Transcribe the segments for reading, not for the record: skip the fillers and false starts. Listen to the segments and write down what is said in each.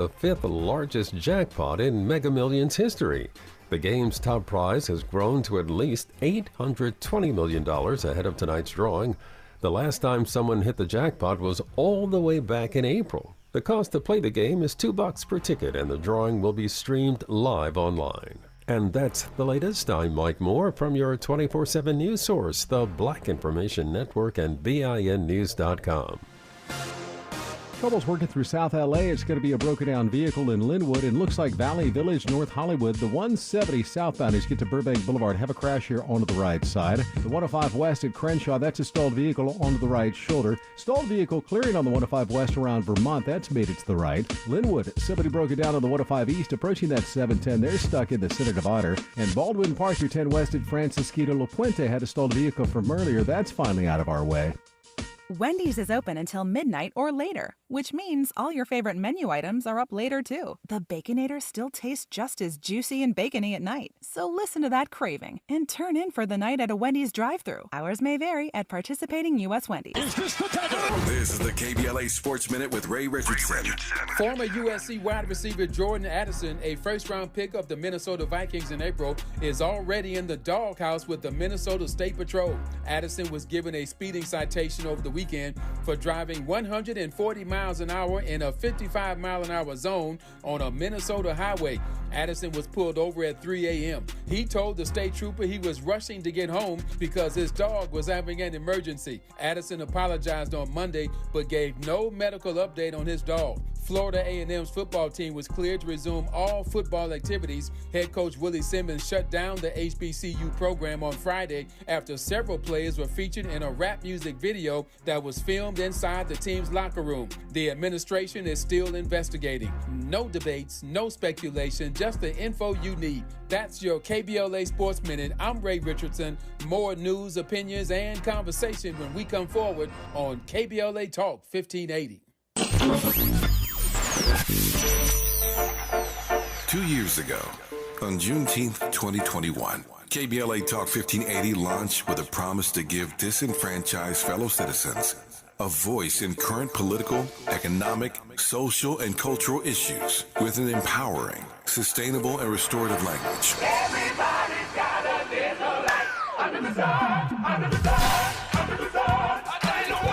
the fifth largest jackpot in Mega Millions history. The game's top prize has grown to at least $820 million ahead of tonight's drawing. The last time someone hit the jackpot was all the way back in April. The cost to play the game is $2 per ticket, and the drawing will be streamed live online. And that's the latest. I'm Mike Moore from your 24/7 news source, the Black Information Network and BINnews.com. Trouble's working through South L.A. It's going to be a broken-down vehicle in Linwood. It looks like Valley Village, North Hollywood. The 170 southbound is get to Burbank Boulevard. Have a crash here onto the right side. The 105 west at Crenshaw, that's a stalled vehicle onto the right shoulder. Stalled vehicle clearing on the 105 west around Vermont. That's made it to the right. Linwood, somebody broke it down on the 105 east, approaching that 710. They're stuck in the center divider. And Baldwin Park through 10 west at Francisquito La Puente had a stalled vehicle from earlier. That's finally out of our way. Wendy's is open until midnight or later, which means all your favorite menu items are up later too. The Baconator still tastes just as juicy and bacony at night. So listen to that craving and turn in for the night at a Wendy's drive-thru. Hours may vary at participating U.S. Wendy's. This is the KBLA Sports Minute with Ray Richardson. Former USC wide receiver Jordan Addison, a first-round pick of the Minnesota Vikings in April, is already in the doghouse with the Minnesota State Patrol. Addison was given a speeding citation over the weekend for driving 140 miles an hour in a 55-mile-an-hour zone on a Minnesota highway. Addison was pulled over at 3 a.m. He told the state trooper he was rushing to get home because his dog was having an emergency. Addison apologized on Monday but gave no medical update on his dog. Florida A&M's football team was cleared to resume all football activities. Head coach Willie Simmons shut down the HBCU program on Friday after several players were featured in a rap music video that was filmed inside the team's locker room. The administration is still investigating. No debates, no speculation, just the info you need. That's your KBLA Sports Minute. I'm Ray Richardson. More news, opinions, and conversation when we come forward on KBLA Talk 1580. 2 years ago, on Juneteenth 2021, KBLA Talk 1580 launched with a promise to give disenfranchised fellow citizens a voice in current political, economic, social, and cultural issues with an empowering, sustainable, and restorative language. Everybody's got a little light under the sun, under the sun, under the sun, under the sun.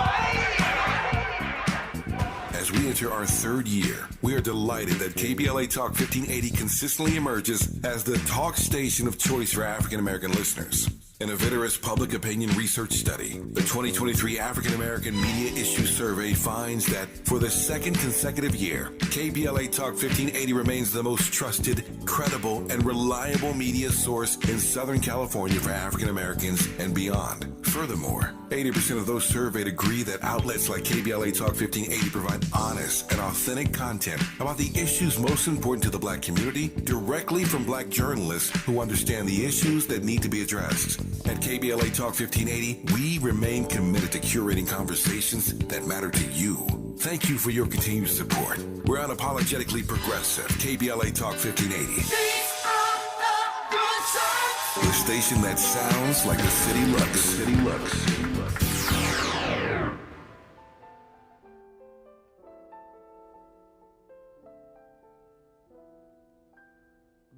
As we enter our third year, we are delighted that KBLA Talk 1580 consistently emerges as the talk station of choice for African American listeners. In a vigorous public opinion research study, the 2023 African American Media Issue Survey finds that for the second consecutive year, KBLA Talk 1580 remains the most trusted, credible, and reliable media source in Southern California for African Americans and beyond. Furthermore, 80% of those surveyed agree that outlets like KBLA Talk 1580 provide honest and authentic content about the issues most important to the Black community directly from Black journalists who understand the issues that need to be addressed. At KBLA Talk 1580, we remain committed to curating conversations that matter to you. Thank you for your continued support. We're unapologetically progressive. KBLA Talk 1580. The station that sounds like the city looks. The city looks.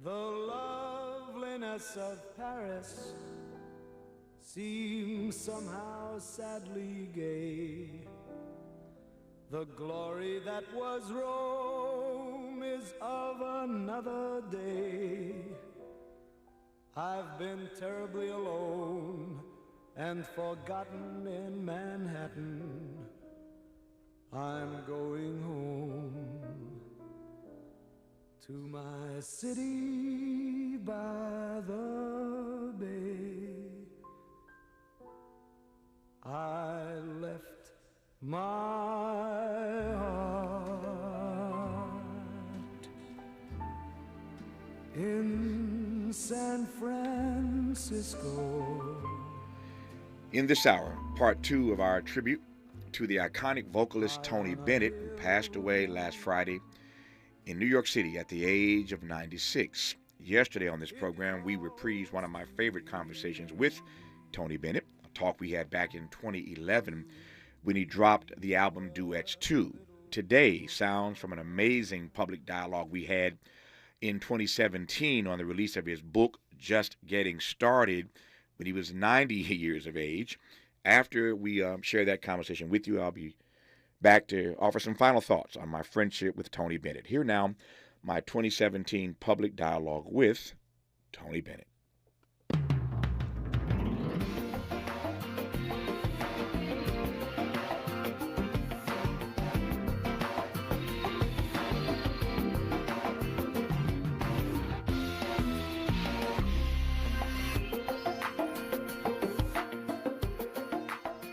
The loveliness of Paris seems somehow sadly gay. The glory that was Rome is of another day. I've been terribly alone and forgotten in Manhattan. I'm going home to my city by the bay. I left my heart in San Francisco. In this hour, part 2 of our tribute to the iconic vocalist Tony Bennett, who passed away last Friday in New York City at the age of 96. Yesterday on this program, we reprised one of my favorite conversations with Tony Bennett, a talk we had back in 2011 when he dropped the album Duets 2. today sounds from an amazing public dialogue we had in 2017 on the release of his book, Just Getting Started, when he was 90 years of age. After we share that conversation with you, I'll be back to offer some final thoughts on my friendship with Tony Bennett. Here now, my 2017 public dialogue with Tony Bennett.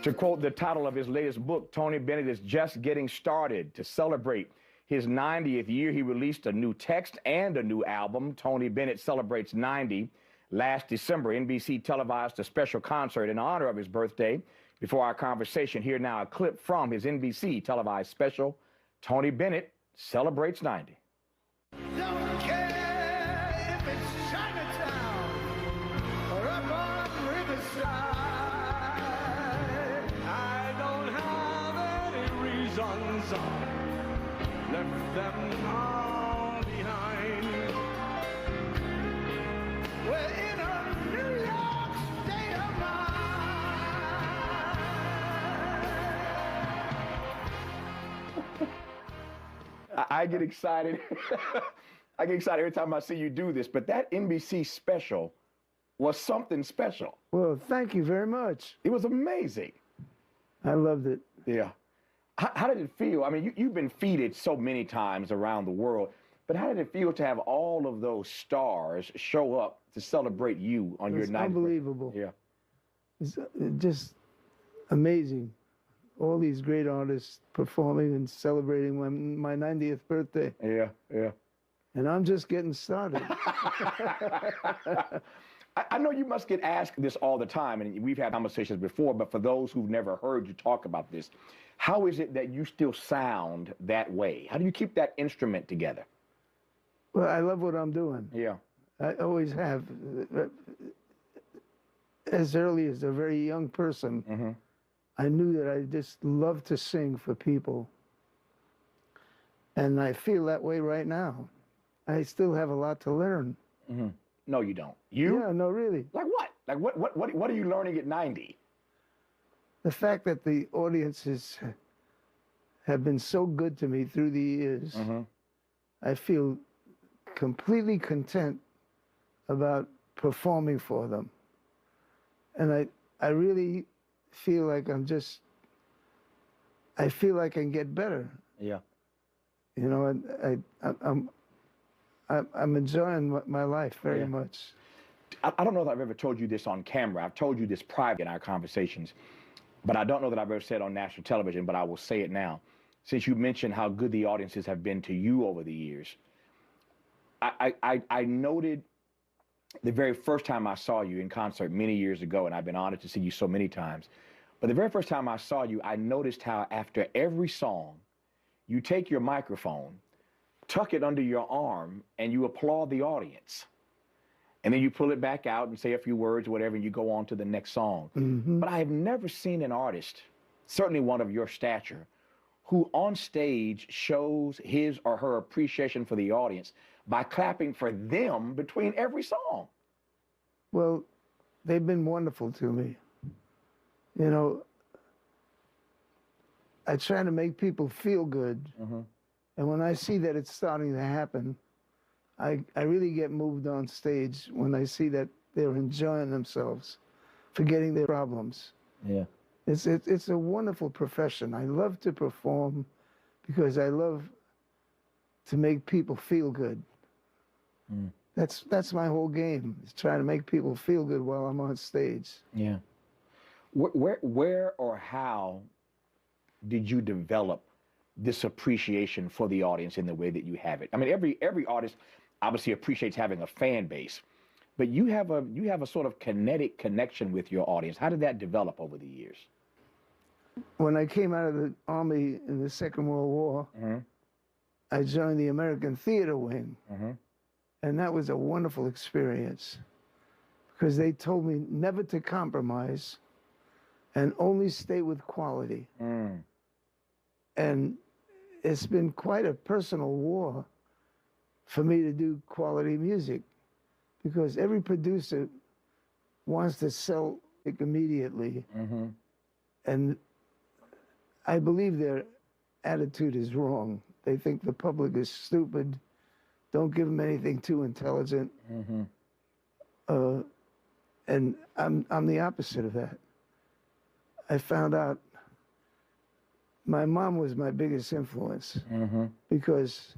To quote the title of his latest book, Tony Bennett is just getting started. To celebrate his 90th year, he released a new text and a new album. Tony Bennett celebrates 90. Last December, NBC televised a special concert in honor of his birthday. Before our conversation, here now a clip from his NBC televised special, Tony Bennett Celebrates 90. Don't care if it's Chinatown or up on Riverside. I don't have any reasons. Left them all behind. We're in a New York state of mind. I get excited. I get excited every time I see you do this, but that NBC special was something special. Well, thank you very much. It was amazing. I loved it. Yeah. How did it feel? I mean, you've been feted so many times around the world, but how did it feel to have all of those stars show up to celebrate you on your It's 90th? unbelievable. Yeah. It's just amazing. All these great artists performing and celebrating my 90th birthday. Yeah, yeah. And I'm just getting started. I know you must get asked this all the time, and we've had conversations before, but for those who've never heard you talk about this, how is it that you still sound that way? How do you keep that instrument together? Well, I love what I'm doing. Yeah. I always have. As early as a very young person, I knew that I just loved to sing for people. And I feel that way right now. I still have a lot to learn. No, you don't. You? Yeah, no, really. Like what? Like what are you learning at 90? The fact that the audiences have been so good to me through the years, I feel completely content about performing for them. And I really feel like I feel like I can get better. Yeah. You know, and I'm enjoying my life very much. I don't know that I've ever told you this on camera. I've told you this private in our conversations, but I don't know that I've ever said it on national television, but I will say it now. Since you mentioned how good the audiences have been to you over the years, I noted the very first time I saw you in concert many years ago, and I've been honored to see you so many times, but the very first time I saw you, I noticed how after every song, you take your microphone, tuck it under your arm, and you applaud the audience. And then you pull it back out and say a few words or whatever, and you go on to the next song. But I have never seen an artist, certainly one of your stature, who on stage shows his or her appreciation for the audience by clapping for them between every song. Well, they've been wonderful to me. You know, I try to make people feel good. And when I see that it's starting to happen, I really get moved on stage when I see that they're enjoying themselves, forgetting their problems. Yeah. It's a wonderful profession. I love to perform because I love to make people feel good. That's my whole game, is trying to make people feel good while I'm on stage. Yeah. Where or how did you develop this appreciation for the audience in the way that you have it? I mean, every artist obviously appreciates having a fan base, but you have a sort of kinetic connection with your audience. How did that develop over the years? When I came out of the Army in the Second World War, I joined the American Theater Wing. And that was a wonderful experience because they told me never to compromise and only stay with quality. And it's been quite a personal war for me to do quality music, because every producer wants to sell it immediately. And I believe their attitude is wrong. They think the public is stupid. Don't give them anything too intelligent. And I'm the opposite of that. I found out my mom was my biggest influence, because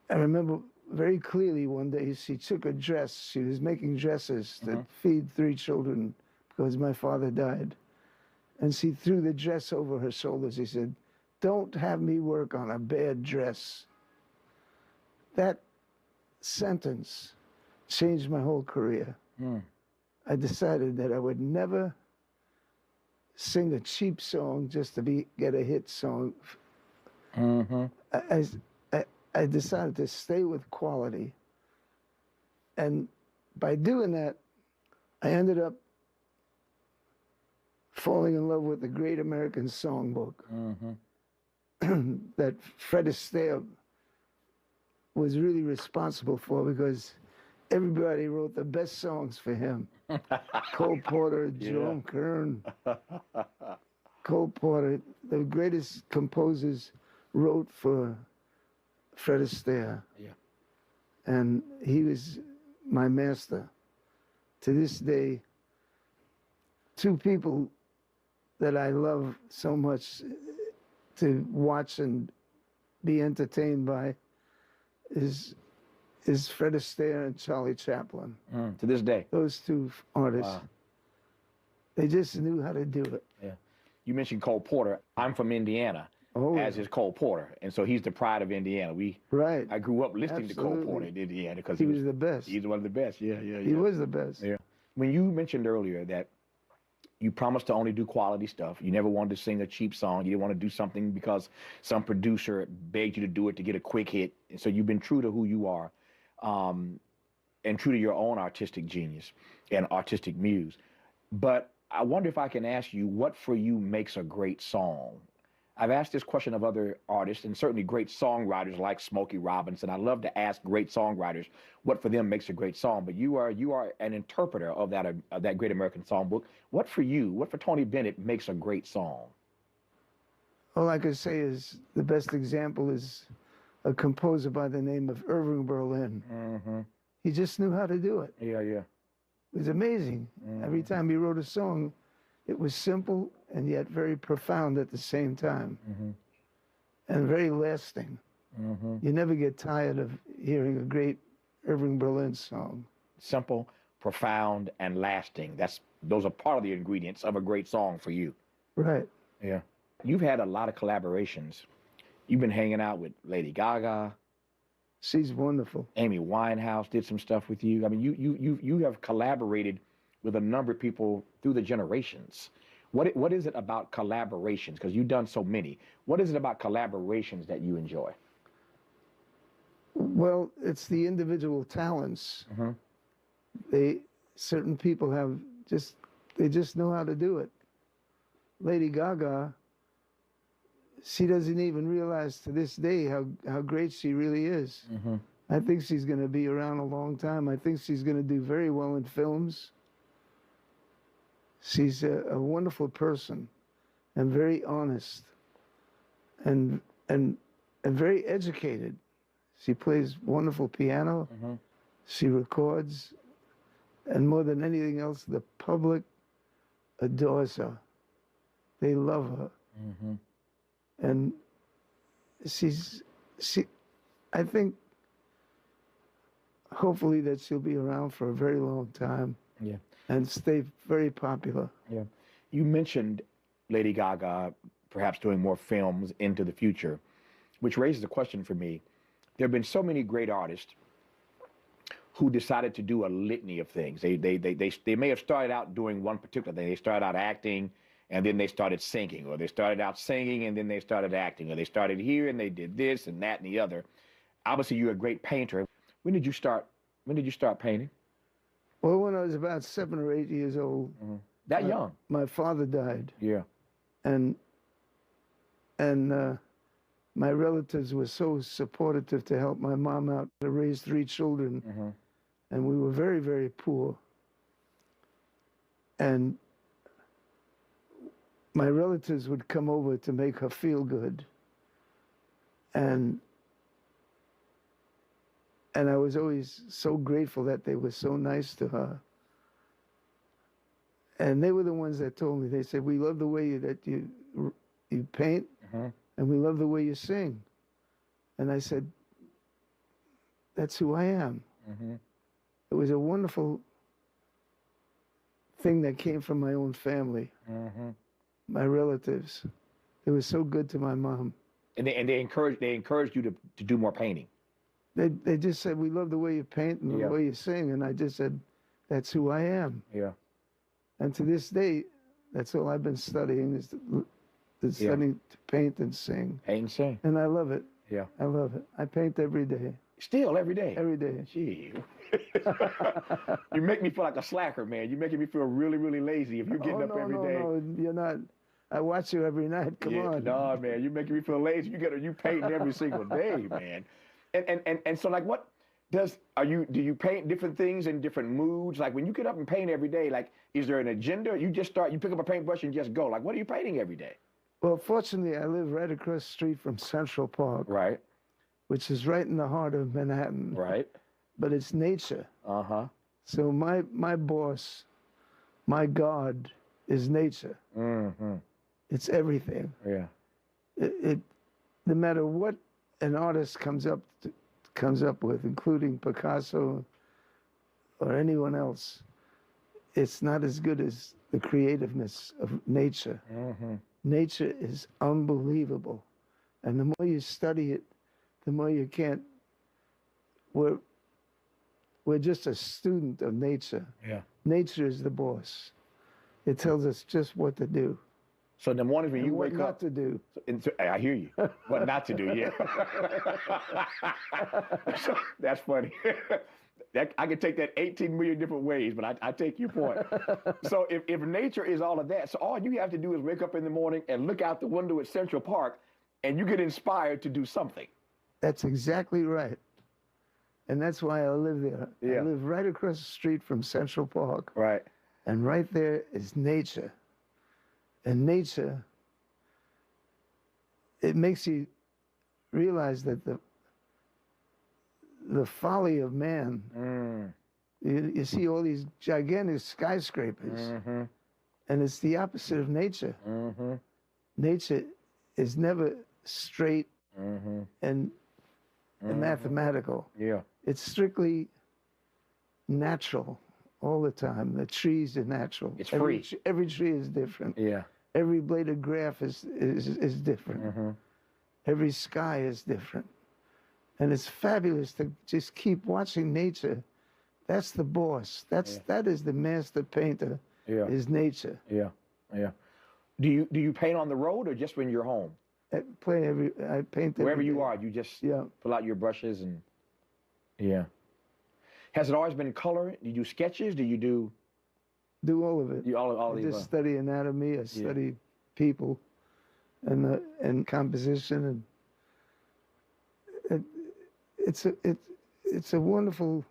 I remember very clearly one day she took a dress. She was making dresses to feed 3 children because my father died. And she threw the dress over her shoulders. She said, "Don't have me work on a bad dress." That sentence changed my whole career. I decided that I would never sing a cheap song just to get a hit song. I decided to stay with quality. And by doing that, I ended up falling in love with the Great American Songbook that Fred Astaire was really responsible for, because everybody wrote the best songs for him. Cole Porter, Jerome Kern, Cole Porter, the greatest composers wrote for Fred Astaire. And he was my master. To this day, 2 people that I love so much to watch and be entertained by is Fred Astaire and Charlie Chaplin. To this day. Those 2 artists. Wow. They just knew how to do it. You mentioned Cole Porter. I'm from Indiana, as is Cole Porter, and so he's the pride of Indiana. I grew up listening to Cole Porter in Indiana because he was the best. He's one of the best. He was the best. When you mentioned earlier that you promised to only do quality stuff, you never wanted to sing a cheap song, you didn't want to do something because some producer begged you to do it to get a quick hit, and so you've been true to who you are, and true to your own artistic genius and artistic muse. But I wonder if I can ask you, what for you makes a great song? I've asked this question of other artists, and certainly great songwriters like Smokey Robinson. I love to ask great songwriters what for them makes a great song. But you are an interpreter of that Great American Songbook. What for you, what for Tony Bennett makes a great song? All I can say is the best example is a composer by the name of Irving Berlin. He just knew how to do it. It was amazing. Every time he wrote a song, it was simple and yet very profound at the same time, and very lasting. You never get tired of hearing a great Irving Berlin song. Simple, profound, and lasting. Those are part of the ingredients of a great song for you. Right. You've had a lot of collaborations. You've been hanging out with Lady Gaga. She's wonderful. Amy Winehouse did some stuff with you. I mean, you have collaborated with a number of people through the generations. What is it about collaborations? Because you've done so many. What is it about collaborations that you enjoy? Well, it's the individual talents. Certain people they just know how to do it. Lady Gaga, she doesn't even realize to this day how great she really is. I think she's going to be around a long time. I think she's going to do very well in films. She's a wonderful person and very honest and very educated. She plays wonderful piano. She records. And more than anything else, the public adores her. They love her. And I think hopefully that she'll be around for a very long time. And stay very popular. You mentioned Lady Gaga perhaps doing more films into the future, which raises a question for me. There have been so many great artists who decided to do a litany of things. They may have started out doing one particular thing. They started out acting, and then they started singing, or they started out singing, and then they started acting, or they started here, and they did this and that and the other. Obviously, you're a great painter. When did you start painting? Well, when I was about 7 or 8 years old. That young? My father died. Yeah. And my relatives were so supportive to help my mom out to raise 3 children. And we were very, very poor. And my relatives would come over to make her feel good. And I was always so grateful that they were so nice to her. And they were the ones that told me, they said, we love the way that you paint, and we love the way you sing. And I said, that's who I am. It was a wonderful thing that came from my own family, my relatives. They were so good to my mom. And they encouraged you to do more painting. They just said, we love the way you paint and the way you sing. And I just said, that's who I am. Yeah. And to this day, that's all I've been studying is studying to paint and sing. Paint and sing. And I love it. Yeah. I love it. I paint every day. Still every day? Every day. Gee. You make me feel like a slacker, man. You're making me feel really, really lazy if you're getting up every day. No, you're not. I watch you every night. Come on. No, man, you're making me feel lazy. You painting every single day, man. And so, like, what do you paint different things in different moods? Like, when you get up and paint every day, like, is there an agenda? You just you pick up a paintbrush and just go. Like, what are you painting every day? Well, fortunately, I live right across the street from Central Park. Right. Which is right in the heart of Manhattan. Right. But it's nature. Uh-huh. So my boss, my God, is nature. It's everything. Yeah. It no matter what an artist comes up with, including Picasso or anyone else, it's not as good as the creativeness of nature. Nature is unbelievable. And the more you study it, the more you can't. We're just a student of nature. Yeah. Nature is the boss. It tells us just what to do. So in the mornings when you wake up, what not to do. I hear you. What not to do, yeah. That's funny. I could take that 18 million different ways, but I take your point. So if nature is all of that, so all you have to do is wake up in the morning and look out the window at Central Park, and you get inspired to do something. That's exactly right. And that's why I live there. Yeah. I live right across the street from Central Park. Right. And right there is nature. And nature, it makes you realize that the folly of man. You see all these gigantic skyscrapers, and it's the opposite of nature. Nature is never straight and mathematical. Yeah. It's strictly natural all the time. The trees are natural. It's free. Every tree is different. Yeah. Every blade of grass is different. Every sky is different. And it's fabulous to just keep watching nature. That's the boss. That is the master painter. Yeah. Is nature. Yeah. Yeah. Do you paint on the road or just when you're home? I paint wherever every you day. are. You just pull out your brushes and Has it always been color? Do you do sketches? Do you do all of it? All I of just study anatomy. I study people, and composition, and it's a wonderful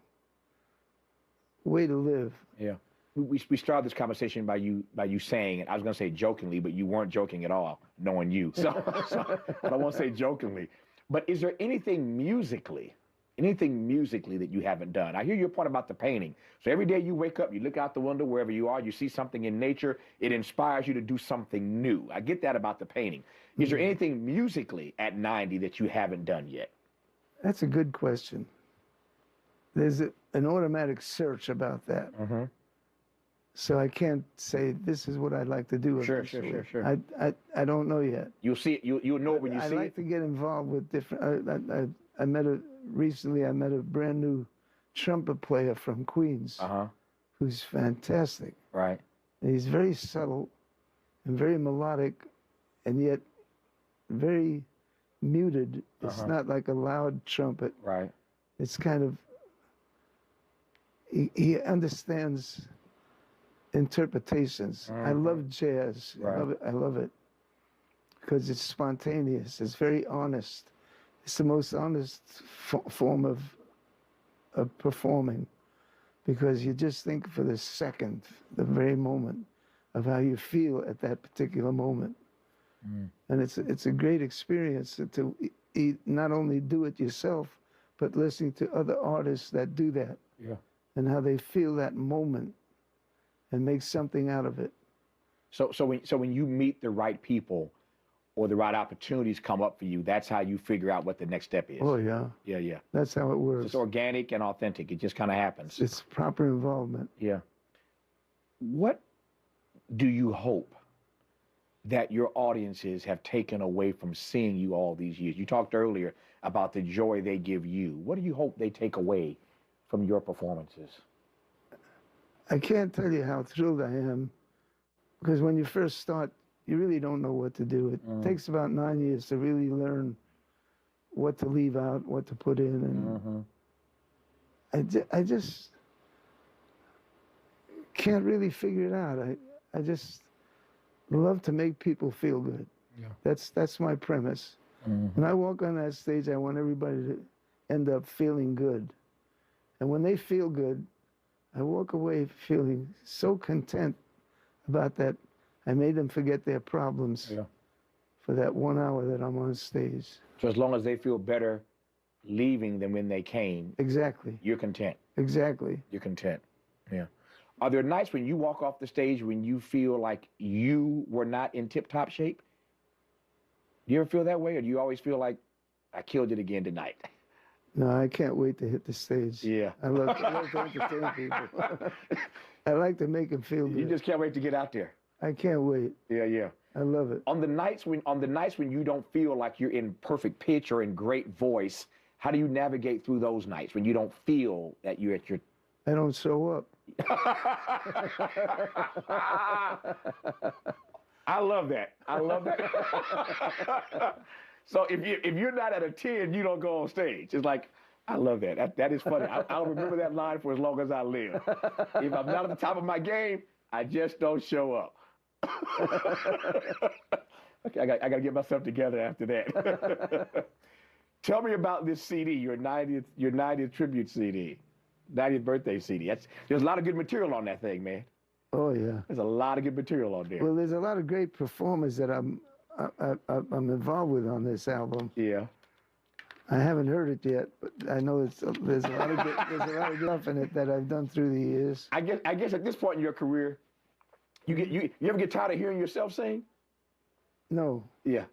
way to live. Yeah. We started this conversation by you saying, and I was going to say jokingly, but you weren't joking at all, knowing you. So I don't want to say jokingly. But is there anything musically that you haven't done? I hear your point about the painting. So every day you wake up, you look out the window, wherever you are, you see something in nature, it inspires you to do something new. I get that about the painting. Is there anything musically at 90 that you haven't done yet? That's a good question. There's an automatic search about that. So I can't say this is what I'd like to do. Sure. I don't know yet. You'll see it. You'll know it when you see it. I like to get involved with different. Recently I met a brand new trumpet player from Queens, who's fantastic. Right. And he's very subtle and very melodic, and yet very muted. It's not like a loud trumpet. Right. It's kind of. He understands interpretations. I love jazz. Right. I love it. because it's spontaneous. It's very honest. It's the most honest form of performing, because you just think for the second, the very moment of how you feel at that particular moment. And it's a great experience to not only do it yourself, but listening to other artists that do that. Yeah. And how they feel that moment and make something out of it. So when you meet the right people or the right opportunities come up for you, that's how you figure out what the next step is. Oh, yeah. Yeah, yeah. That's how it works. It's organic and authentic. It just kind of happens. It's proper involvement. Yeah. What do you hope that your audiences have taken away from seeing you all these years? You talked earlier about the joy they give you. What do you hope they take away from your performances? I can't tell you how thrilled I am, because when you first start, you really don't know what to do. It takes about 9 years to really learn what to leave out, what to put in. And I just can't really figure it out. I just love to make people feel good. Yeah. That's my premise. When I walk on that stage, I want everybody to end up feeling good. And when they feel good, I walk away feeling so content about that. I made them forget their problems for that 1 hour that I'm on stage. So as long as they feel better leaving than when they came, Exactly. you're content. Exactly. You're content. Yeah. Are there nights when you walk off the stage when you feel like you were not in tip-top shape? Do you ever feel that way, or do you always feel like, I killed it again tonight? No, I can't wait to hit the stage. Yeah. I love to entertain people. I like to make them feel good. You just can't wait to get out there. I can't wait. Yeah, yeah. I love it. On the nights when you don't feel like you're in perfect pitch or in great voice, how do you navigate through those nights when you don't feel that you're at your... I don't show up. I love that. I love that. So if you're not at a 10, you don't go on stage. It's like, I love that. That is funny. I'll remember that line for as long as I live. If I'm not at the top of my game, I just don't show up. Okay, I got to get myself together after that. Tell me about this CD, your 90th tribute CD, 90th birthday CD. There's a lot of good material on that thing, man. Oh yeah. There's a lot of good material on there. Well, there's a lot of great performers that I'm involved with on this album. Yeah. I haven't heard it yet, but I know there's a lot of good stuff in it that I've done through the years. I guess at this point in your career, you ever get tired of hearing yourself sing? No. Yeah.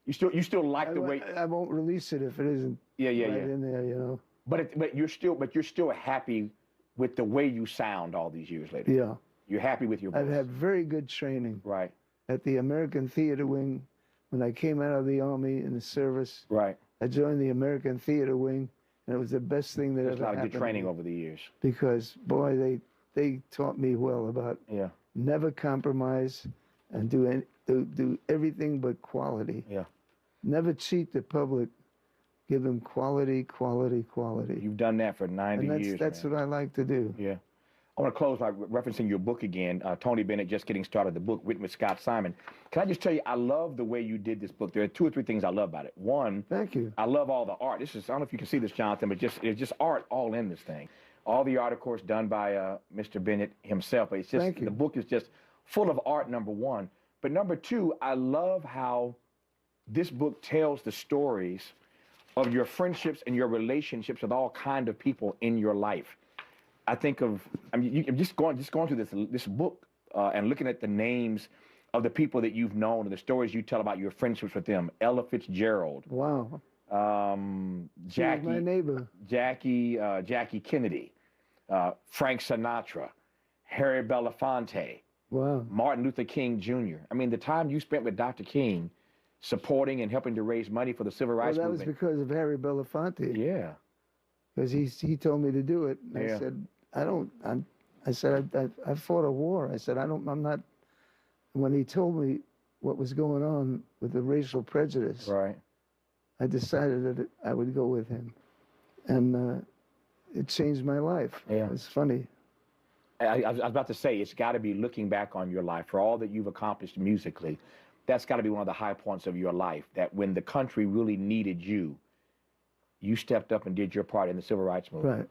You still like the way I won't release it if it isn't in there, you know. But you're still happy with the way you sound all these years later. Yeah. You're happy with your voice. I've had very good training. Right. At the American Theater Wing, when I came out of the Army in the service. Right. I joined the American Theater Wing, and it was the best thing that ever happened. There's a lot of good training over the years. Because, boy, they taught me well about never compromise and do everything but quality. Yeah. Never cheat the public. Give them quality, quality, quality. You've done that for 90 years. That's what I like to do. Yeah. I want to close by referencing your book again, Tony Bennett, Just Getting Started, the book written with Scott Simon. Can I just tell you, I love the way you did this book. There are 2 or 3 things I love about it. One, thank you. I love all the art. I don't know if you can see this, Jonathan, but it's just art all in this thing. All the art, of course, done by Mr. Bennett himself. But it's just the book is just full of art, number one. But number two, I love how this book tells the stories of your friendships and your relationships with all kinds of people in your life. I'm just going through this book and looking at the names of the people that you've known and the stories you tell about your friendships with them. Ella Fitzgerald. Wow. Jackie. My neighbor. Jackie Kennedy. Frank Sinatra. Harry Belafonte. Wow. Martin Luther King Jr. I mean, the time you spent with Dr. King supporting and helping to raise money for the civil rights movement. That was because of Harry Belafonte. Yeah. Because he told me to do it. And Yeah. I said, I fought a war. I said, I'm not. When he told me what was going on with the racial prejudice, right, I decided that I would go with him. And it changed my life. Yeah. It's funny. I was about to say, it's got to be looking back on your life for all that you've accomplished musically, that's got to be one of the high points of your life, that when the country really needed you, you stepped up and did your part in the civil rights movement. Right.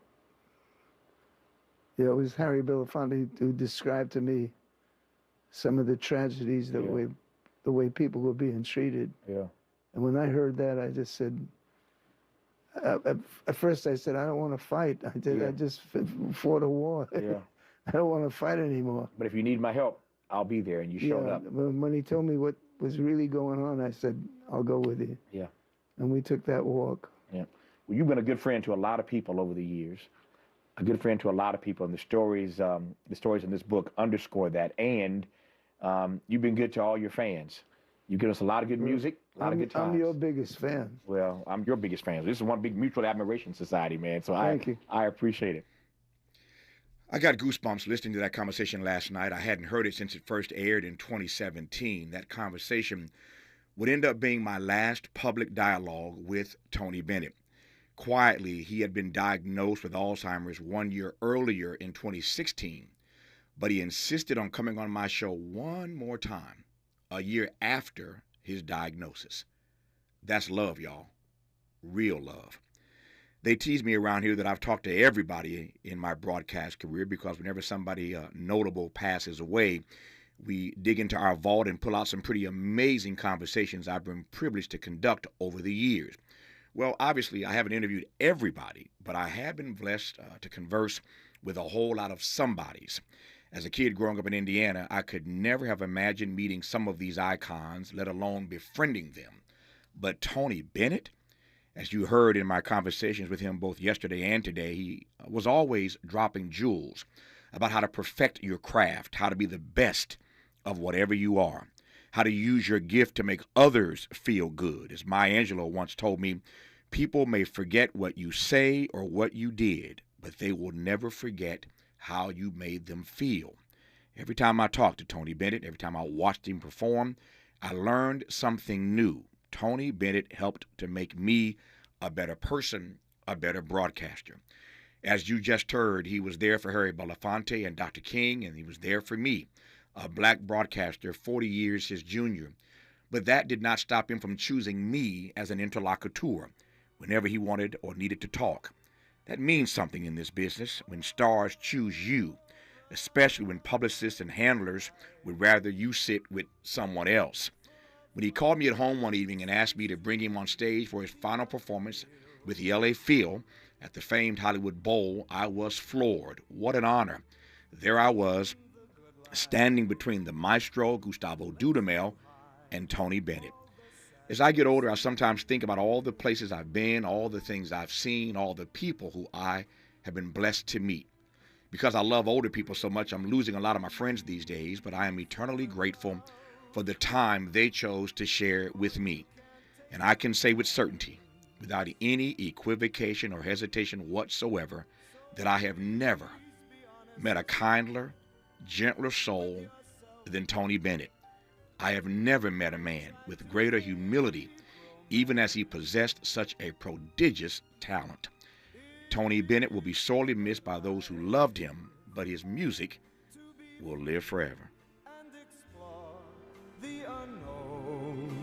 Yeah, it was Harry Belafonte who described to me some of the tragedies, the way people were being treated. Yeah. And when I heard that, I just said, at first I said, I don't want to fight. I just fought a war. Yeah. I don't want to fight anymore. But if you need my help, I'll be there, and you showed up. When he told me what was really going on, I said, I'll go with you. Yeah. And we took that walk. Yeah. Well, you've been a good friend to a lot of people over the years, a good friend to a lot of people, and the stories in this book underscore that. And you've been good to all your fans. You give us a lot of good music, a lot of good times. I'm your biggest fan. Well, I'm your biggest fan. This is one big mutual admiration society, man. So Thank you. I appreciate it. I got goosebumps listening to that conversation last night. I hadn't heard it since it first aired in 2017. That conversation would end up being my last public dialogue with Tony Bennett. Quietly, he had been diagnosed with Alzheimer's 1 year earlier in 2016, but he insisted on coming on my show one more time, a year after his diagnosis. That's love, y'all. Real love. They tease me around here that I've talked to everybody in my broadcast career because whenever somebody notable passes away, we dig into our vault and pull out some pretty amazing conversations I've been privileged to conduct over the years. Well, obviously, I haven't interviewed everybody, but I have been blessed to converse with a whole lot of somebodies. As a kid growing up in Indiana, I could never have imagined meeting some of these icons, let alone befriending them. But Tony Bennett, as you heard in my conversations with him both yesterday and today, he was always dropping jewels about how to perfect your craft, how to be the best of whatever you are, how to use your gift to make others feel good. As Maya Angelou once told me, people may forget what you say or what you did, but they will never forget how you made them feel. Every time I talked to Tony Bennett, every time I watched him perform, I learned something new. Tony Bennett helped to make me a better person, a better broadcaster. As you just heard, he was there for Harry Belafonte and Dr. King, and he was there for me, a black broadcaster 40 years his junior. But that did not stop him from choosing me as an interlocutor whenever he wanted or needed to talk. That means something in this business when stars choose you, especially when publicists and handlers would rather you sit with someone else. When he called me at home one evening and asked me to bring him on stage for his final performance with the LA Phil at the famed Hollywood Bowl, I was floored. What an honor. There I was, standing between the maestro Gustavo Dudamel and Tony Bennett. As I get older, I sometimes think about all the places I've been, all the things I've seen, all the people who I have been blessed to meet. Because I love older people so much, I'm losing a lot of my friends these days, but I am eternally grateful for the time they chose to share with me. And I can say with certainty, without any equivocation or hesitation whatsoever, that I have never met a kinder, gentler soul than Tony Bennett. I have never met a man with greater humility, even as he possessed such a prodigious talent. Tony Bennett will be sorely missed by those who loved him, but his music will live forever. The unknown.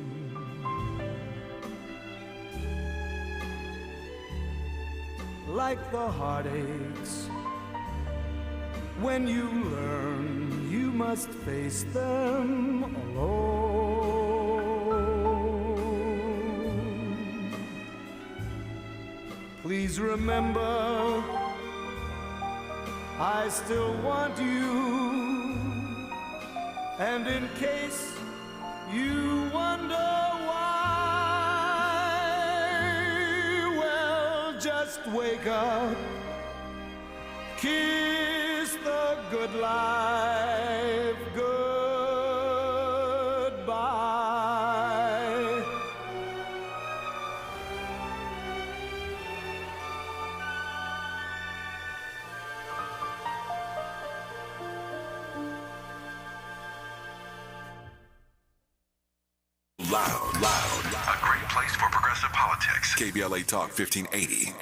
Like the heartaches, when you learn you must face them alone. Please remember, I still want you, and in case you wonder why, well, just wake up, kiss the good life goodbye. Loud. A great place for progressive politics. KBLA Talk 1580.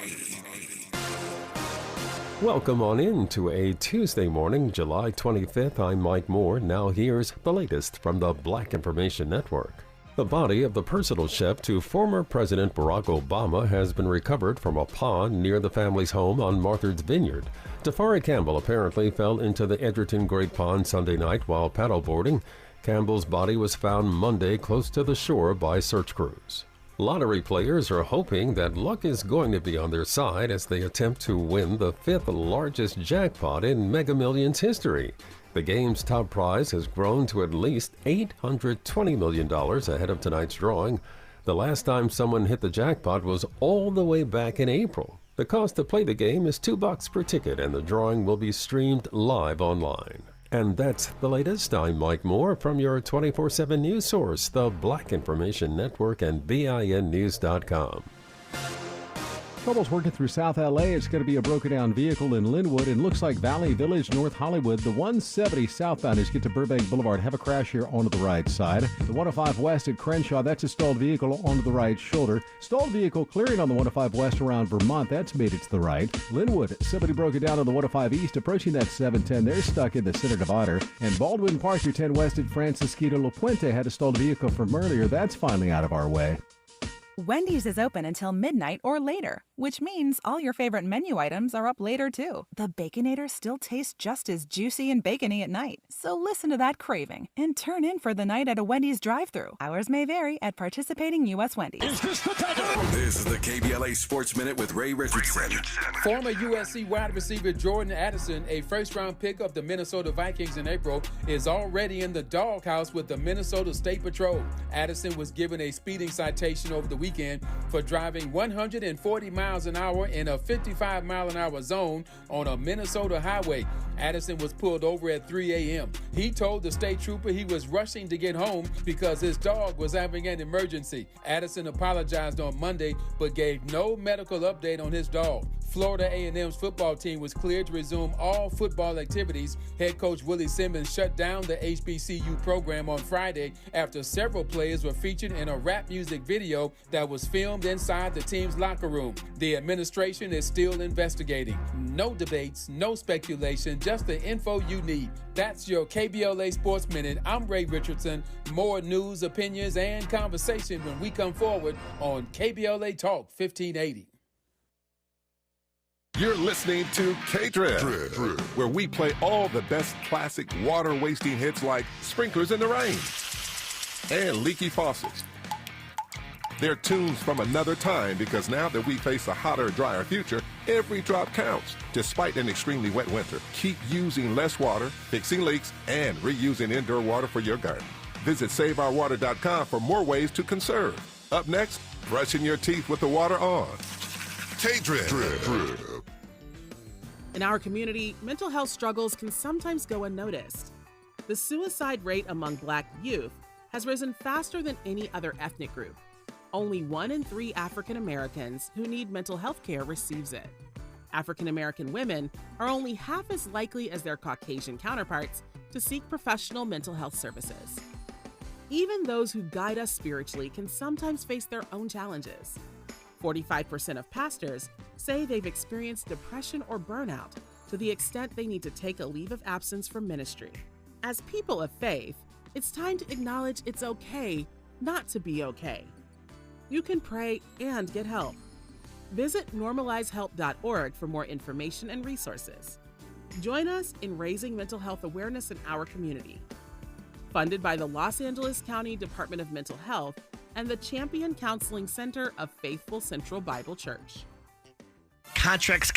Welcome on in to a Tuesday morning, July 25th. I'm Mike Moore. Now here's the latest from the Black Information Network. The body of the personal chef to former President Barack Obama has been recovered from a pond near the family's home on Martha's Vineyard. Tafari Campbell apparently fell into the Edgerton Great Pond Sunday night while paddleboarding. Campbell's body was found Monday close to the shore by search crews. Lottery players are hoping that luck is going to be on their side as they attempt to win the fifth largest jackpot in Mega Millions history. The game's top prize has grown to at least $820 million ahead of tonight's drawing. The last time someone hit the jackpot was all the way back in April. The cost to play the game is $2 per ticket, and the drawing will be streamed live online. And that's the latest. I'm Mike Moore from your 24/7 news source, the Black Information Network and BINnews.com. Trouble's working through South LA. It's going to be a broken down vehicle in Linwood. It looks like Valley Village, North Hollywood. The 170 southbound is get to Burbank Boulevard. Have a crash here onto the right side. The 105 west at Crenshaw, that's a stalled vehicle onto the right shoulder. Stalled vehicle clearing on the 105 west around Vermont. That's made it to the right. Linwood, somebody broke it down on the 105 east, approaching that 710. They're stuck in the center divider. And Baldwin Park, your 10 west at Francisquito La Puente, had a stalled vehicle from earlier. That's finally out of our way. Wendy's is open until midnight or later, which means all your favorite menu items are up later too. The Baconator still tastes just as juicy and bacony at night. So listen to that craving and turn in for the night at a Wendy's drive-thru. Hours may vary at participating U.S. Wendy's. This is the KBLA Sports Minute with Ray Richardson. Former USC wide receiver Jordan Addison, a first-round pick of the Minnesota Vikings in April, is already in the doghouse with the Minnesota State Patrol. Addison was given a speeding citation over the weekend for driving 140 miles an hour in a 55-mile-an-hour zone on a Minnesota highway. Addison was pulled over at 3 a.m. He told the state trooper he was rushing to get home because his dog was having an emergency. Addison apologized on Monday but gave no medical update on his dog. Florida A&M's football team was cleared to resume all football activities. Head coach Willie Simmons shut down the HBCU program on Friday after several players were featured in a rap music video that was filmed inside the team's locker room. The administration is still investigating. No debates, no speculation, just the info you need. That's your KBLA Sports Minute. I'm Ray Richardson. More news, opinions, and conversation when we come forward on KBLA Talk 1580. You're listening to K-Drip, where we play all the best classic water-wasting hits like Sprinklers in the Rain and Leaky Faucets. They're tunes from another time because now that we face a hotter, drier future, every drop counts. Despite an extremely wet winter, keep using less water, fixing leaks, and reusing indoor water for your garden. Visit SaveOurWater.com for more ways to conserve. Up next, brushing your teeth with the water on. K-Drip. In our community, mental health struggles can sometimes go unnoticed. The suicide rate among Black youth has risen faster than any other ethnic group. Only 1 in 3 African Americans who need mental health care receives it. African American women are only half as likely as their Caucasian counterparts to seek professional mental health services. Even those who guide us spiritually can sometimes face their own challenges. 45% of pastors say they've experienced depression or burnout to the extent they need to take a leave of absence from ministry. As people of faith, it's time to acknowledge it's okay not to be okay. You can pray and get help. Visit normalizehelp.org for more information and resources. Join us in raising mental health awareness in our community. Funded by the Los Angeles County Department of Mental Health and the Champion Counseling Center of Faithful Central Bible Church. Contracts,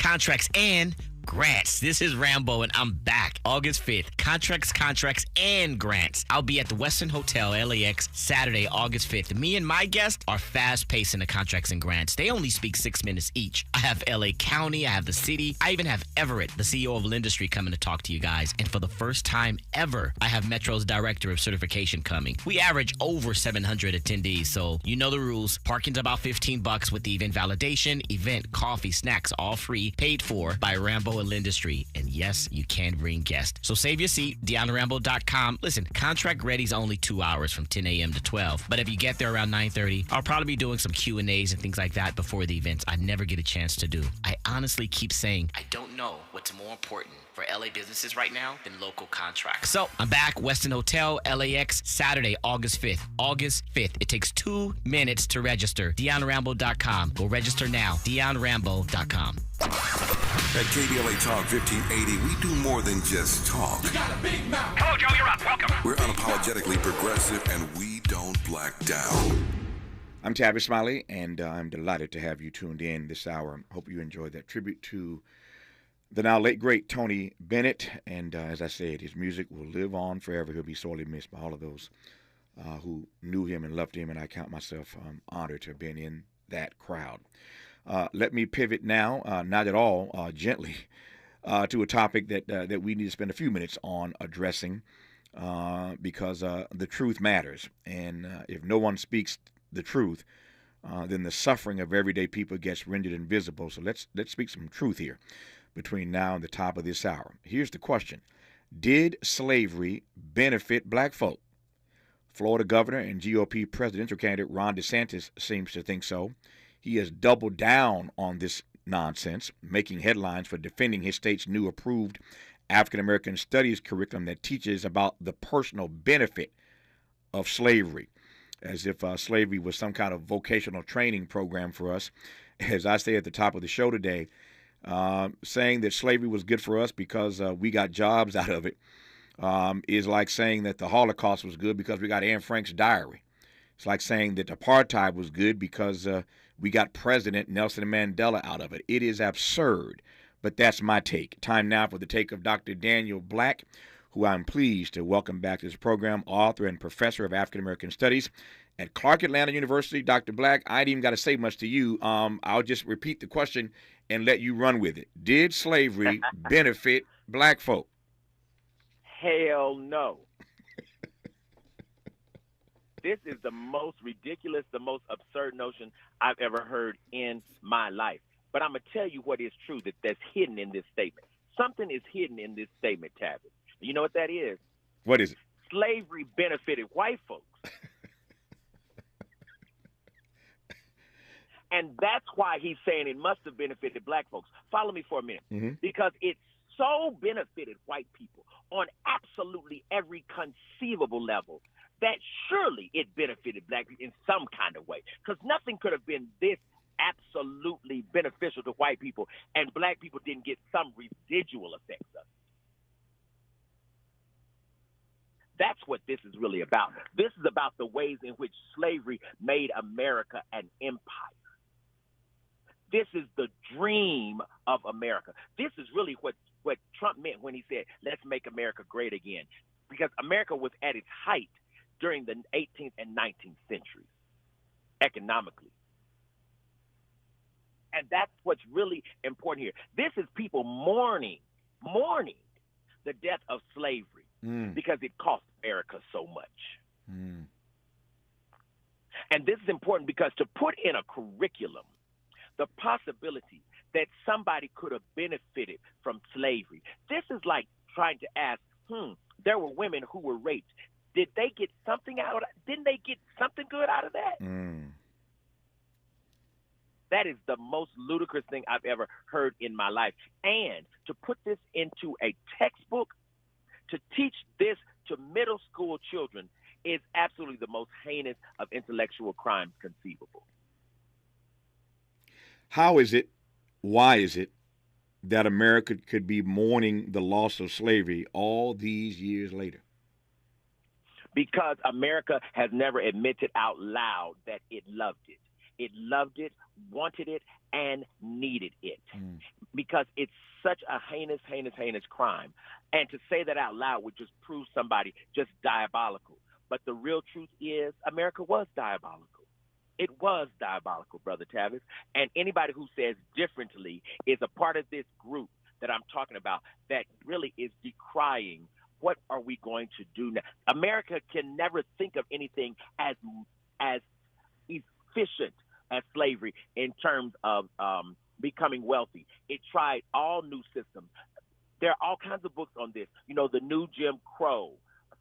and grants. This is Rambo, and I'm back August 5th. Contracts, and grants. I'll be at the Westin Hotel, LAX, Saturday, August 5th. Me and my guests are fast-paced in the contracts and grants. They only speak 6 minutes each. I have LA County, I have the city, I even have Everett, the CEO of Lindustry, coming to talk to you guys. And for the first time ever, I have Metro's Director of Certification coming. We average over 700 attendees, so you know the rules. Parking's about $15 with the event validation, event, coffee, snacks, all free, paid for by Rambo and Lindustry. And yes, you can bring guests. So save your see, DeonRambo.com. Listen, contract ready's only 2 hours from 10 a.m. to 12. But if you get there around 9:30, I'll probably be doing some Q&As and things like that before the events I never get a chance to do. I honestly keep saying, I don't know what's more important for LA businesses right now than local contracts. So I'm back, Westin Hotel, LAX, Saturday, August 5th. August 5th. It takes 2 minutes to register. DeonRambo.com. Go register now. DeonRambo.com. At KBLA Talk 1580, we do more than just talk. You got a big mouth. Hello, Joe, you're up. Welcome. We're unapologetically progressive, and we don't black down. I'm Tavis Smiley, and I'm delighted to have you tuned in this hour. Hope you enjoyed that tribute to the now late, great Tony Bennett. And as I said, his music will live on forever. He'll be sorely missed by all of those who knew him and loved him, and I count myself honored to have been in that crowd. Let me pivot now, not at all gently, to a topic that we need to spend a few minutes on addressing because the truth matters. And if no one speaks the truth, then the suffering of everyday people gets rendered invisible. So let's speak some truth here between now and the top of this hour. Here's the question. Did slavery benefit black folk? Florida governor and GOP presidential candidate Ron DeSantis seems to think so. He has doubled down on this nonsense, making headlines for defending his state's new approved African-American studies curriculum that teaches about the personal benefit of slavery, as if slavery was some kind of vocational training program for us. As I say at the top of the show today, saying that slavery was good for us because we got jobs out of it is like saying that the Holocaust was good because we got Anne Frank's diary. It's like saying that apartheid was good because we got President Nelson Mandela out of it. It is absurd, but that's my take. Time now for the take of Dr. Daniel Black, who I'm pleased to welcome back to this program, author and professor of African American Studies at Clark Atlanta University. Dr. Black, I ain't even got to say much to you. I'll just repeat the question and let you run with it. Did slavery benefit black folk? Hell no. This is the most ridiculous, the most absurd notion I've ever heard in my life. But I'm going to tell you what is true that's hidden in this statement. Something is hidden in this statement, Tavis. You know what that is? What is it? Slavery benefited white folks. And that's why he's saying it must have benefited black folks. Follow me for a minute. Mm-hmm. Because it so benefited white people on absolutely every conceivable level that surely it benefited black people in some kind of way. Because nothing could have been this absolutely beneficial to white people and black people didn't get some residual effects of it. That's what this is really about. This is about the ways in which slavery made America an empire. This is the dream of America. This is really what Trump meant when he said, let's make America great again. Because America was at its height during the 18th and 19th centuries, economically. And that's what's really important here. This is people mourning the death of slavery because it cost America so much. And this is important because to put in a curriculum the possibility that somebody could have benefited from slavery, this is like trying to ask, there were women who were raped. Did they get something out of that? Didn't they get something good out of that? That is the most ludicrous thing I've ever heard in my life. And to put this into a textbook, to teach this to middle school children is absolutely the most heinous of intellectual crimes conceivable. How is it, why is it that America could be mourning the loss of slavery all these years later? Because America has never admitted out loud that it loved it. It loved it, wanted it, and needed it. Because it's such a heinous, heinous, heinous crime. And to say that out loud would just prove somebody just diabolical. But the real truth is America was diabolical. It was diabolical, Brother Tavis. And anybody who says differently is a part of this group that I'm talking about that really is decrying what are we going to do now. America can never think of anything as efficient as slavery in terms of becoming wealthy. It tried all new systems. There are all kinds of books on this. You know, The New Jim Crow,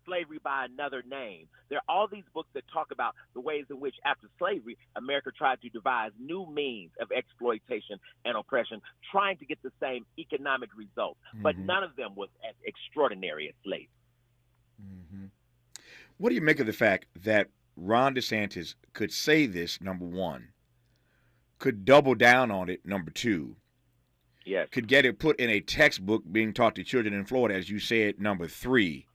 Slavery by Another Name. There are all these books that talk about the ways in which, after slavery, America tried to devise new means of exploitation and oppression, trying to get the same economic results. But none of them was as extraordinary as slavery. What do you make of the fact that Ron DeSantis could say this, number one, could double down on it, number two, yes, could get it put in a textbook being taught to children in Florida, as you said, number three,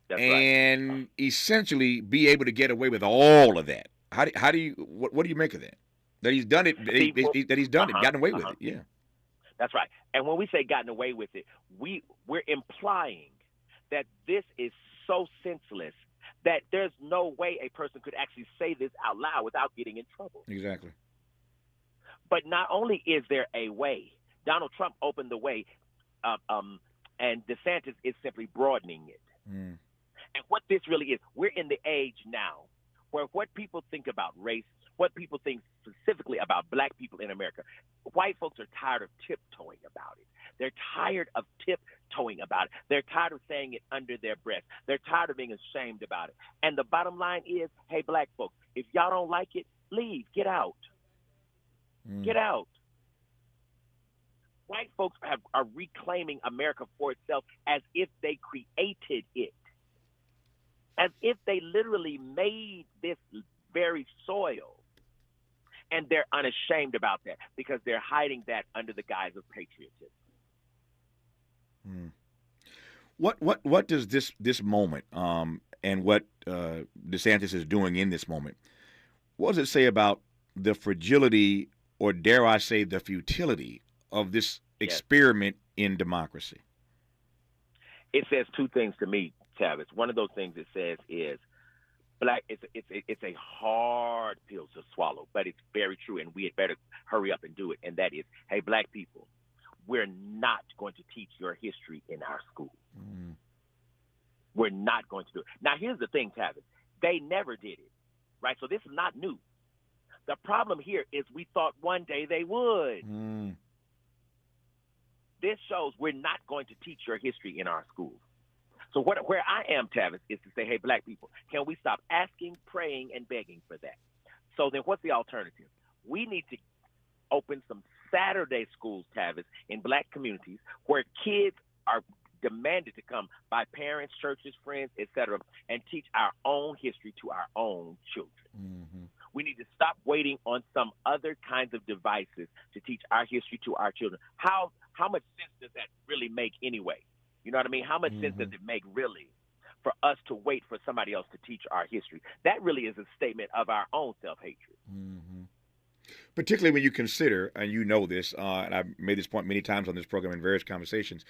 That's and right. Essentially be able to get away with all of that? What do you make of that? That he's done it, that he's done it, gotten away with it, yeah. That's right. And when we say gotten away with it, we're implying that this is so senseless that there's no way a person could actually say this out loud without getting in trouble. Exactly. But not only is there a way, Donald Trump opened the way, and DeSantis is simply broadening it. And what this really is, we're in the age now where what people think about race, what people think specifically about black people in America, white folks are tired of tiptoeing about it. They're tired of tiptoeing about it. They're tired of saying it under their breath. They're tired of being ashamed about it. And the bottom line is, hey, black folks, if y'all don't like it, leave, get out. Get out. White folks are reclaiming America for itself as if they created it, as if they literally made this very soil. And they're unashamed about that because they're hiding that under the guise of patriotism. What does this moment and what DeSantis is doing in this moment, what does it say about the fragility, or dare I say the futility, of this experiment in democracy? It says two things to me, Tavis. One of those things it says is black. It's a hard pill to swallow, but it's very true, and we had better hurry up and do it. And that is, hey, black people, we're not going to teach your history in our schools. We're not going to do it. Now, here's the thing, Tavis. They never did it, right? So this is not new. The problem here is we thought one day they would. This shows we're not going to teach your history in our schools. So where I am, Tavis, is to say, hey, black people, can we stop asking, praying, and begging for that? So then what's the alternative? We need to open some Saturday schools, Tavis, in black communities where kids are demanded to come by parents, churches, friends, etc., and teach our own history to our own children. We need to stop waiting on some other kinds of devices to teach our history to our children. How much sense does that really make anyway? You know what I mean? How much sense does it make really for us to wait for somebody else to teach our history? That really is a statement of our own self-hatred. Particularly when you consider, and you know this, and I've made this point many times on this program in various conversations,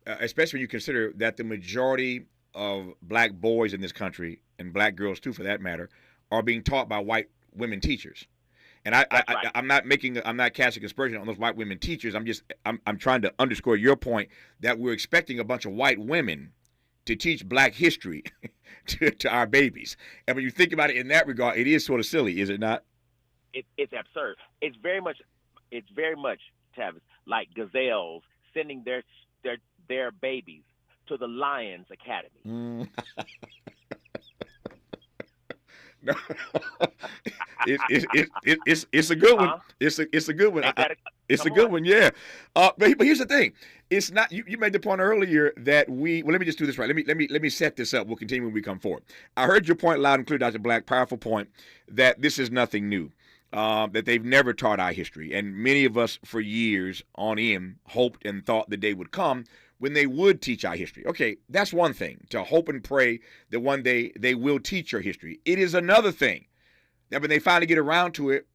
especially when you consider that the majority of black boys in this country, and black girls too for that matter, are being taught by white women teachers. And I'm not casting aspersion on those white women teachers. I'm trying to underscore your point that we're expecting a bunch of white women to teach black history to our babies. And when you think about it in that regard, it is sort of silly, is it not? It's absurd. It's very much, Tavis, like gazelles sending their babies to the Lions Academy. No. It's a good one. It's a good one. It's a good one, yeah. But here's the thing. It's not. You made the point earlier that well, let me just do this right. Let me set this up. We'll continue when we come forward. I heard your point loud and clear, Dr. Black. Powerful point that this is nothing new. That they've never taught our history, and many of us for years on end hoped and thought the day would come when they would teach our history. Okay, that's one thing, to hope and pray that one day they will teach your history. It is another thing that when they finally get around to it,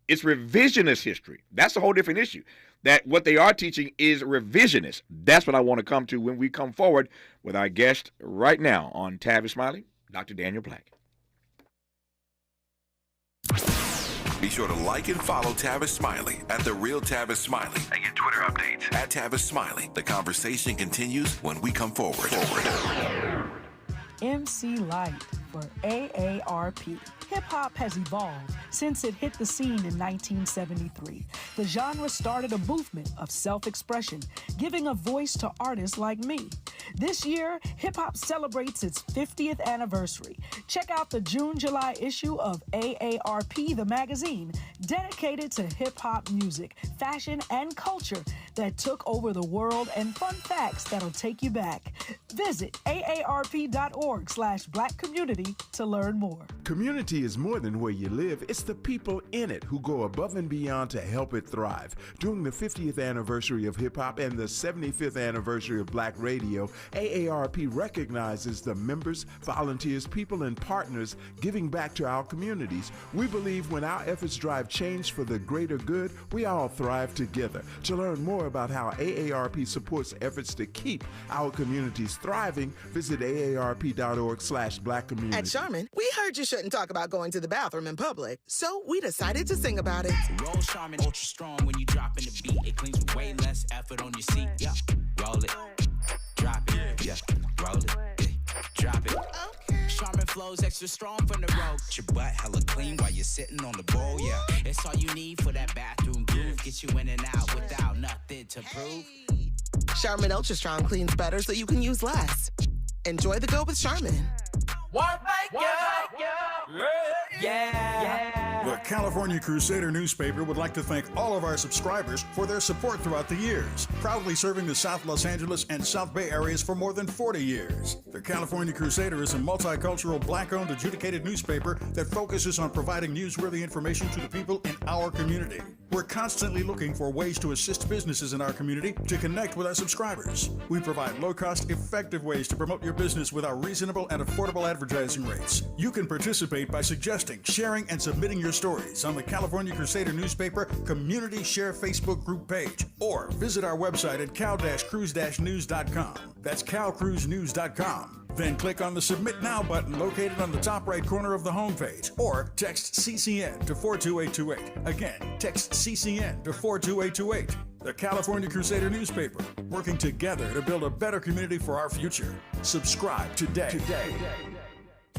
it's revisionist history. That's a whole different issue. That what they are teaching is revisionist. That's what I want to come to when we come forward with our guest right now on Tavis Smiley, Dr. Daniel Black. Be sure to like and follow Tavis Smiley at The Real Tavis Smiley and get Twitter updates at Tavis Smiley. The conversation continues when we come forward. MC Light for AARP. Hip hop has evolved since it hit the scene in 1973. The genre started a movement of self-expression, giving a voice to artists like me. This year, hip-hop celebrates its 50th anniversary. Check out the June-July issue of AARP, the magazine, dedicated to hip-hop music, fashion, and culture that took over the world, and fun facts that'll take you back. Visit aarp.org/Black Community to learn more. Community is more than where you live. It's the people in it who go above and beyond to help it thrive. During the 50th anniversary of hip-hop and the 75th anniversary of Black radio, AARP recognizes the members, volunteers, people, and partners giving back to our communities. We believe when our efforts drive change for the greater good, we all thrive together. To learn more about how AARP supports efforts to keep our communities thriving, visit aarp.org/Black Community. At Charmin, we heard you shouldn't talk about going to the bathroom in public, so we decided to sing about it. Roll Charmin ultra strong when you drop in the beat. It cleans with way less effort on your seat. Yeah, roll it, drop it. Yeah, roll it, drop it. Charmin flows extra strong from the road. Your butt hella clean while you're sitting on the bowl. Yeah, it's all you need for that bathroom groove. Get you in and out without nothing to prove. Charmin Ultra Strong cleans better so you can use less. Enjoy the go with Charmin. One make The California Crusader newspaper would like to thank all of our subscribers for their support throughout the years, proudly serving the South Los Angeles and South Bay areas for more than 40 years. The California Crusader is a multicultural, Black-owned, adjudicated newspaper that focuses on providing newsworthy information to the people in our community. We're constantly looking for ways to assist businesses in our community to connect with our subscribers. We provide low-cost, effective ways to promote your business with our reasonable and affordable advertising rates. You can participate by suggesting, sharing, and submitting your stories on the California Crusader newspaper Community Share Facebook group page, or visit our website at cal-cruise-news.com. That's calcruisenews.com. Then click on the Submit Now button located on the top right corner of the homepage, or text CCN to 42828. Again, text CCN to 42828. The California Crusader newspaper, working together to build a better community for our future. Subscribe today.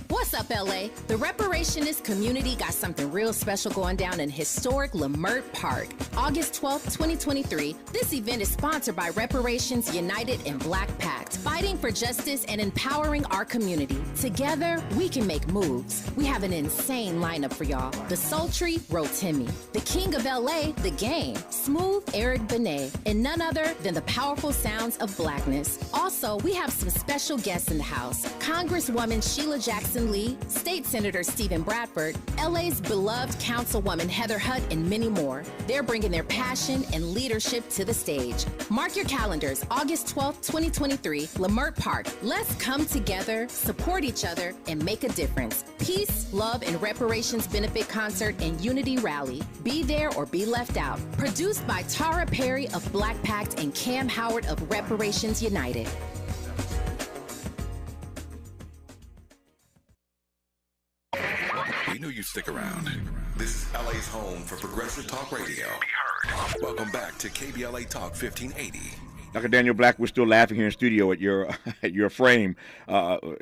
What's up, LA? The Reparationist community got something real special going down in historic Leimert Park. August 12th, 2023, this event is sponsored by Reparations United and Black Pact, fighting for justice and empowering our community. Together, we can make moves. We have an insane lineup for y'all. The sultry Rotimi, the king of LA, The Game, smooth Eric Benet, and none other than the powerful sounds of blackness. Also, we have some special guests in the house. Congresswoman Sheila Jackson Lee, State Senator Stephen Bradford, LA's beloved Councilwoman Heather Hutt, and many more. They're bringing their passion and leadership to the stage. Mark your calendars, August 12th, 2023, Leimert Park. Let's come together, support each other, and make a difference. Peace, love, and reparations benefit concert and unity rally. Be there or be left out. Produced by Tara Perry of Black Pact and Cam Howard of Reparations United. We knew you'd stick around. This is LA's home for progressive talk radio. Welcome back to KBLA Talk 1580. Dr. Daniel Black, we're still laughing here in studio at your frame,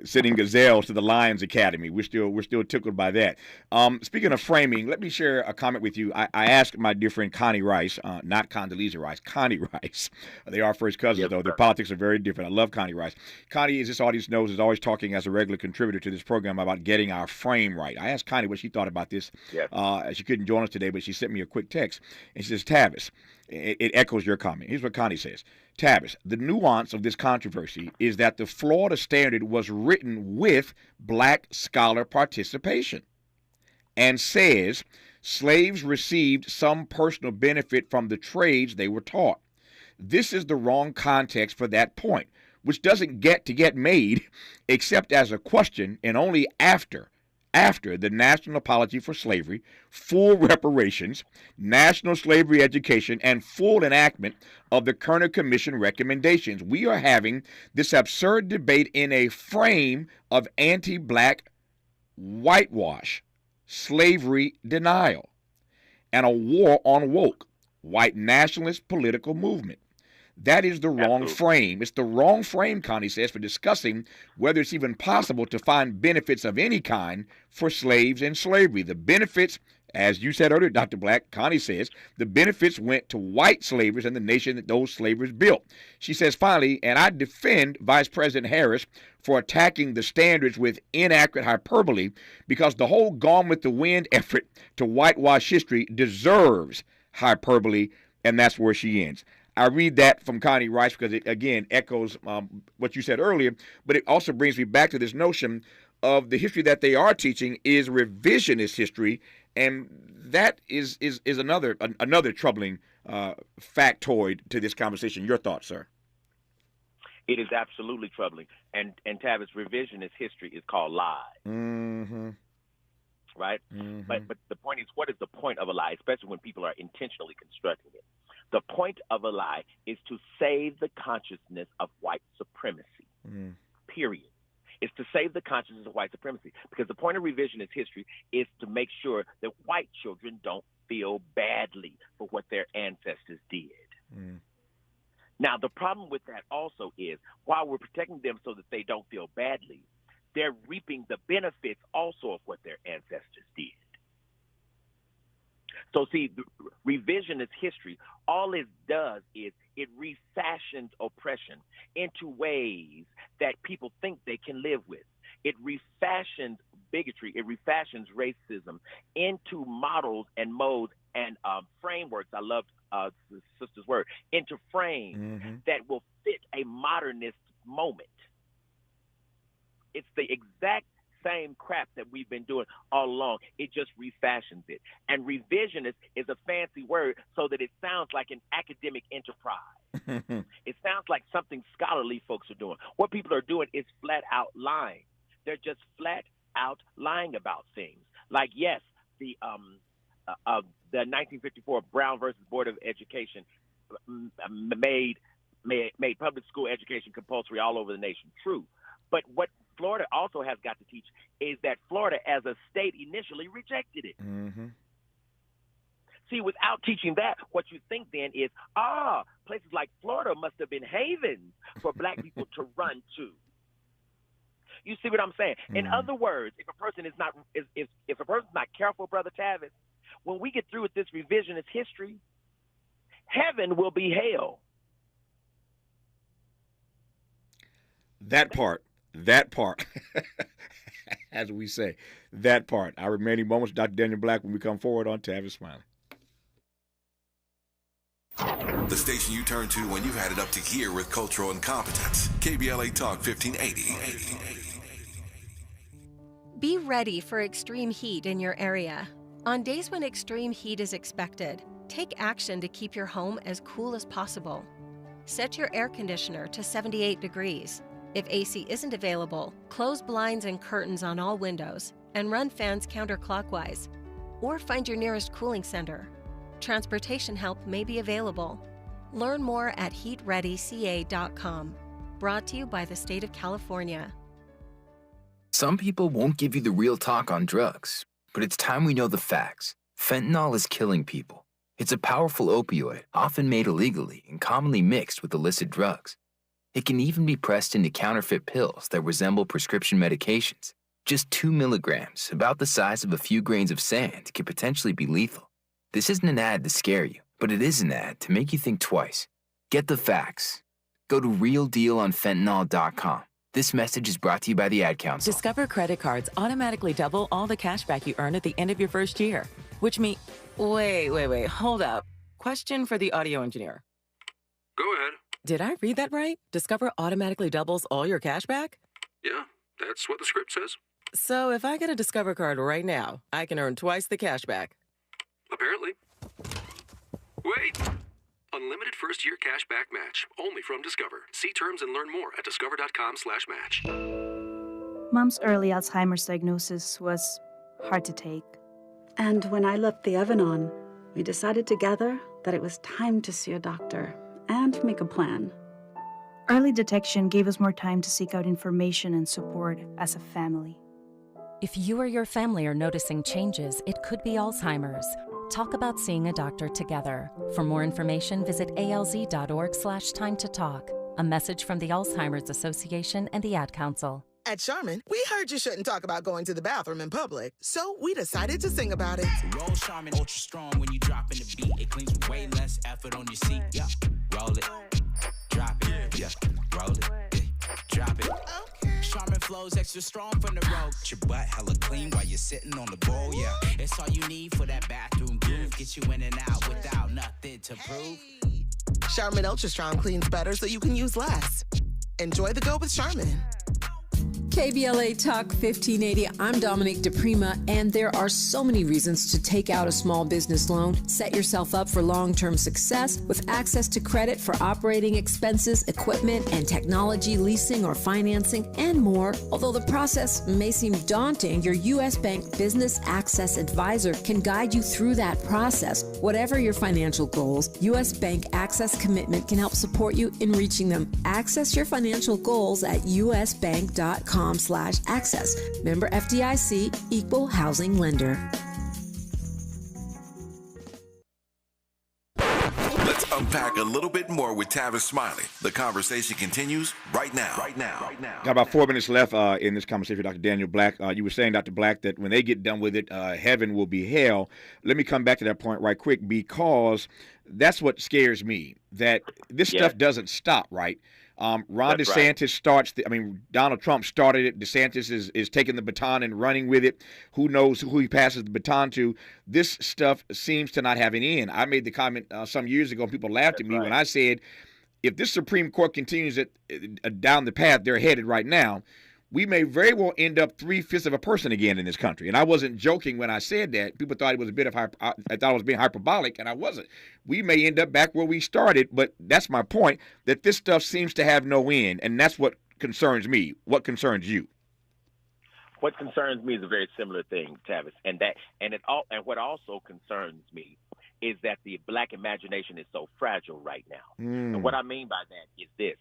sitting gazelles to the Lions Academy. We're still tickled by that. Speaking of framing, let me share a comment with you. I asked my dear friend Connie Rice, not Condoleezza Rice, Connie Rice. They are first cousins, though. Their politics are very different. I love Connie Rice. Connie, as this audience knows, is always talking as a regular contributor to this program about getting our frame right. I asked Connie what she thought about this. She couldn't join us today, but she sent me a quick text. And she says, Tavis, it echoes your comment. Here's what Connie says. Tavis, the nuance of this controversy is that the Florida Standard was written with black scholar participation and says slaves received some personal benefit from the trades they were taught. This is the wrong context for that point, which doesn't get made except as a question and only after the national apology for slavery, full reparations, national slavery education, and full enactment of the Kerner Commission recommendations. We are having this absurd debate in a frame of anti-black whitewash, slavery denial, and a war on woke, white nationalist political movement. That is the wrong frame. It's the wrong frame, Connie says, for discussing whether it's even possible to find benefits of any kind for slaves in slavery. The benefits, As you said earlier, Dr. Black, Connie says, the benefits went to white slavers and the nation that those slavers built. She says, finally, and I defend Vice President Harris for attacking the standards with inaccurate hyperbole because the whole Gone with the Wind effort to whitewash history deserves hyperbole, and that's where she ends. I read that from Connie Rice because it, again, echoes what you said earlier, but it also brings me back to this notion of the history that they are teaching is revisionist history, and that is another troubling factoid to this conversation. Your thoughts, sir? It is absolutely troubling, and Tavis, revisionist history is called lies. Mm-hmm. Right? Mm-hmm. But the point is, what is the point of a lie, especially when people are intentionally constructing it? The point of a lie is to save the consciousness of white supremacy, period. It's to save the consciousness of white supremacy, because the point of revisionist history is to make sure that white children don't feel badly for what their ancestors did. Now, the problem with that also is, while we're protecting them so that they don't feel badly, they're reaping the benefits also of what their ancestors did. So, see, revisionist history, all it does is it refashions oppression into ways that people think they can live with. It refashions bigotry, it refashions racism into models and modes and frameworks. I love the sister's word, into frames that will fit a modernist moment. It's the exact same crap that we've been doing all along. It just refashions it. And revisionist is a fancy word so that it sounds like an academic enterprise. It sounds like something scholarly folks are doing. What people are doing is flat out lying. They're just flat out lying about things. Like, yes, the 1954 Brown versus Board of Education made public school education compulsory all over the nation. True. But what Florida also has got to teach is that Florida as a state initially rejected it. See, without teaching that, what you think then is, places like Florida must have been havens for black people to run to. You see what I'm saying? In other words, if a person is not if a person's not careful, Brother Tavis, when we get through with this revisionist history, heaven will be hell. That part, as we say, that part. Our remaining moments, Dr. Daniel Black, when we come forward on Tavis Smiley. The station you turn to when you've had it up to here with cultural incompetence. KBLA Talk 1580. Be ready for extreme heat in your area. On days when extreme heat is expected, take action to keep your home as cool as possible. Set your air conditioner to 78 degrees. If AC isn't available, close blinds and curtains on all windows and run fans counterclockwise. Or find your nearest cooling center. Transportation help may be available. Learn more at heatreadyca.com. Brought to you by the state of California. Some people won't give you the real talk on drugs, but it's time we know the facts. Fentanyl is killing people. It's a powerful opioid, often made illegally and commonly mixed with illicit drugs. It can even be pressed into counterfeit pills that resemble prescription medications. Just 2 milligrams, about the size of a few grains of sand, can potentially be lethal. This isn't an ad to scare you, but it is an ad to make you think twice. Get the facts. Go to realdealonfentanyl.com. This message is brought to you by the Ad Council. Discover credit cards automatically double all the cash back you earn at the end of your first year, which means... Wait, hold up. Question for the audio engineer. Go ahead. Did I read that right? Discover automatically doubles all your cash back? Yeah, that's what the script says. So if I get a Discover card right now, I can earn twice the cash back. Apparently. Wait! Unlimited first-year cash back match, only from Discover. See terms and learn more at discover.com/match. Mom's early Alzheimer's diagnosis was hard to take. And when I left the oven on, we decided together that it was time to see a doctor and make a plan. Early detection gave us more time to seek out information and support as a family. If you or your family are noticing changes, it could be Alzheimer's. Talk about seeing a doctor together. For more information, visit alz.org/time to talk. A message from the Alzheimer's Association and the Ad Council. At Charmin, we heard you shouldn't talk about going to the bathroom in public, so we decided to sing about it. Roll Charmin ultra strong when you drop in the beat. It cleans with way less effort on your seat. Yeah, roll it, drop it. Yeah, roll it, drop it. Charmin flows extra strong from the road. Your butt hella clean while you're sitting on the bowl. Yeah, it's all you need for that bathroom groove. Get you in and out without nothing to prove. Charmin Ultra Strong cleans better so you can use less. Enjoy the go with Charmin. KBLA Talk 1580. I'm Dominique DePrima, and there are so many reasons to take out a small business loan. Set yourself up for long-term success with access to credit for operating expenses, equipment, and technology, leasing or financing, and more. Although the process may seem daunting, your U.S. Bank Business Access Advisor can guide you through that process. Whatever your financial goals, U.S. Bank Access Commitment can help support you in reaching them. Access your financial goals at usbank.com/access. Member FDIC, Equal Housing Lender. Let's unpack a little bit more with Tavis Smiley. The conversation continues right now. Got about 4 minutes left in this conversation with Dr. Daniel Black. You were saying, Dr. Black, that when they get done with it, heaven will be hell. Let me come back to that point right quick, because that's what scares me, that this stuff doesn't stop, right? Ron DeSantis starts. Donald Trump started it. DeSantis is taking the baton and running with it. Who knows who he passes the baton to? This stuff seems to not have an end. I made the comment some years ago, and people laughed at me when I said, if this Supreme Court continues down the path they're headed right now, we may very well end up 3/5 of a person again in this country. And I wasn't joking when I said that. People thought it was a bit of I thought I was being hyperbolic, and I wasn't. We may end up back where we started, but that's my point, that this stuff seems to have no end, and that's what concerns me. What concerns you? What concerns me is a very similar thing, Tavis, and what also concerns me is that the black imagination is so fragile right now. And what I mean by that is this.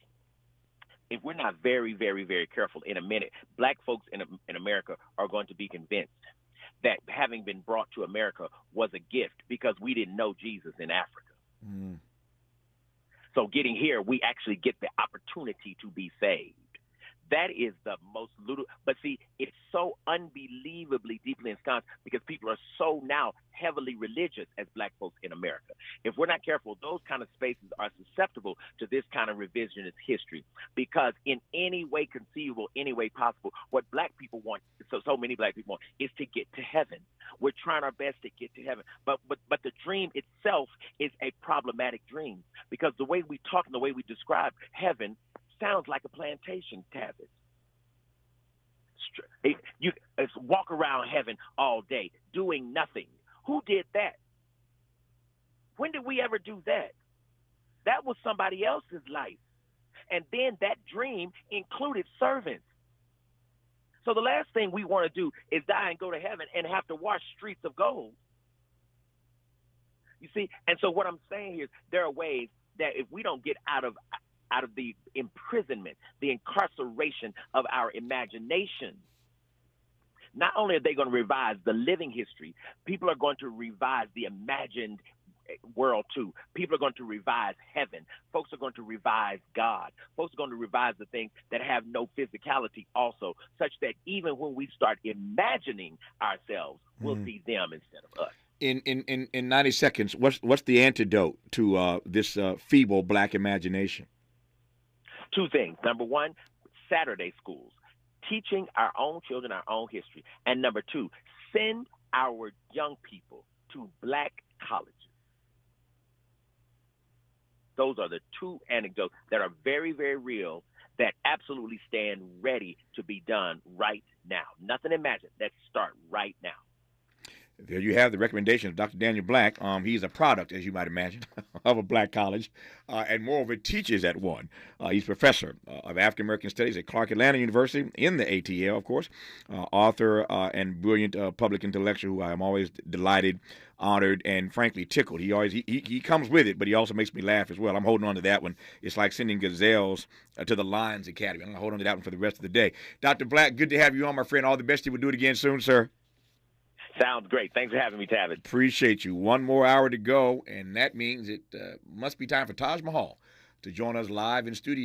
If we're not very, very, very careful, in a minute, black folks in America are going to be convinced that having been brought to America was a gift because we didn't know Jesus in Africa. So getting here, we actually get the opportunity to be saved. That is the most ludicrous. But see, it's so unbelievably deeply ensconced because people are so now heavily religious as black folks in America. If we're not careful, those kind of spaces are susceptible to this kind of revisionist history because in any way conceivable, any way possible, what black people want, so many black people want, is to get to heaven. We're trying our best to get to heaven. But the dream itself is a problematic dream because the way we talk and the way we describe heaven sounds like a plantation, Tavis. You walk around heaven all day doing nothing. Who did that? When did we ever do that? That was somebody else's life. And then that dream included servants. So the last thing we want to do is die and go to heaven and have to wash streets of gold. You see? And so what I'm saying here is there are ways that if we don't get out of the imprisonment, the incarceration of our imagination, not only are they going to revise the living history, people are going to revise the imagined world too. People are going to revise heaven. Folks are going to revise God. Folks are going to revise the things that have no physicality also, such that even when we start imagining ourselves, we'll see them instead of us. In 90 seconds, what's the antidote to this feeble black imagination? Two things. Number one, Saturday schools, teaching our own children our own history. And number two, send our young people to black colleges. Those are the two anecdotes that are very, very real that absolutely stand ready to be done right now. Nothing imagined. Let's start right now. There you have the recommendation of Dr. Daniel Black. He's a product, as you might imagine, of a black college, and moreover, teaches at one. He's professor of African American Studies at Clark Atlanta University in the ATL, of course, author and brilliant public intellectual who I am always delighted, honored, and frankly tickled. He comes with it, but he also makes me laugh as well. I'm holding on to that one. It's like sending gazelles to the Lions Academy. I'm going to hold on to that one for the rest of the day. Dr. Black, good to have you on, my friend. All the best. You will do it again soon, sir. Sounds great. Thanks for having me, Tavis. Appreciate you. One more hour to go, and that means it must be time for Taj Mahal to join us live in studio.